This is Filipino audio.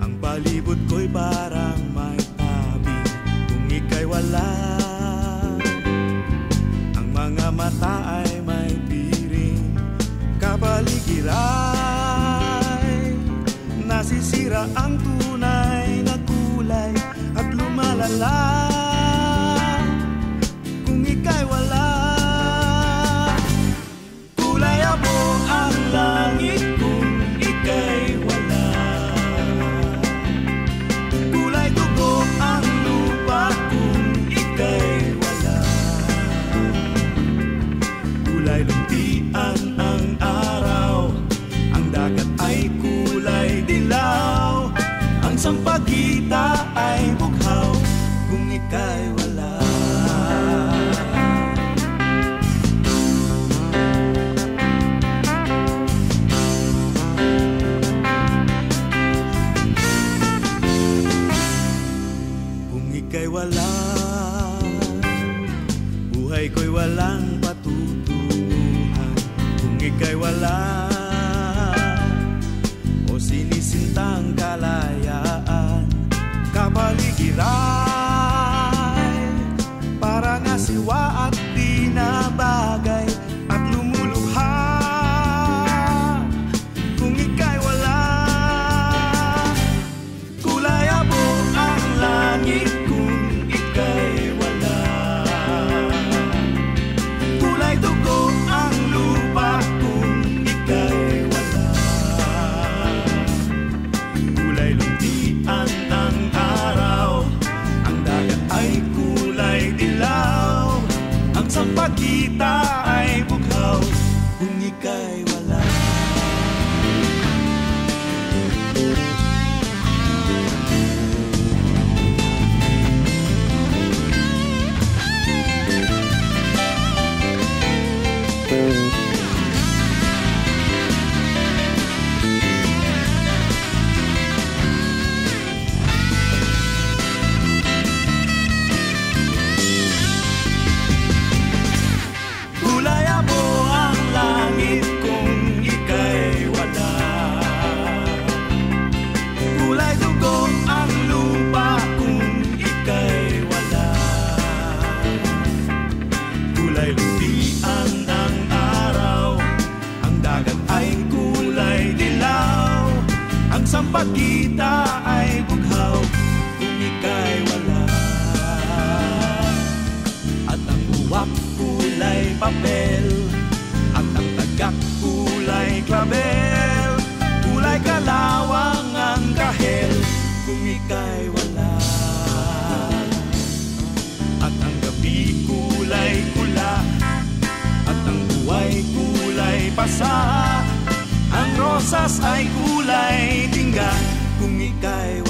Ang palibot ko'y parang may tabi kung ika'y wala. Ang mga mata ay may piring, kapaligiran. Nasisira ang tunay na kulay at lumalala kung ika'y wala. Kulay abo ang langit kung ika'y wala. Kulay dugo ang lupa kung ika'y wala. Kulay luntian ang araw, ang dagat ay kulay dilaw, ang sampagita ay bughaw kung ika'y wala. Kung ika'y wala, buhay ko'y walang patutunguhan. Kung ika'y wala, o sinisintang kalayaan, kapaligiran, parang asiwa at di na bagay at lumulukha kung ika'y wala. Kulay abo ang langit kung ika'y wala. Kulay dugo ang lupa kung ika'y wala. Kulay luntian ang araw, ang dagat ay kulay dilaw, ang sampagita ay bughaw kung ika'y wala. Kulay abo ang langit kung ika'y wala. Kulay dugo ang lupa kung ika'y wala. Kulay luntian ang araw, ang dagat ay kulay dilaw, ang sampagita ay bughaw kung ika'y wala. At ang uwak kulay papel, at ang tagak kulay klabel, kulay kalawang ang kahel kung ika'y wala. At ang gabi kulay pula, at ang buhay kulay pasa, ang rosas ay kulay tingga kung ika'y wala.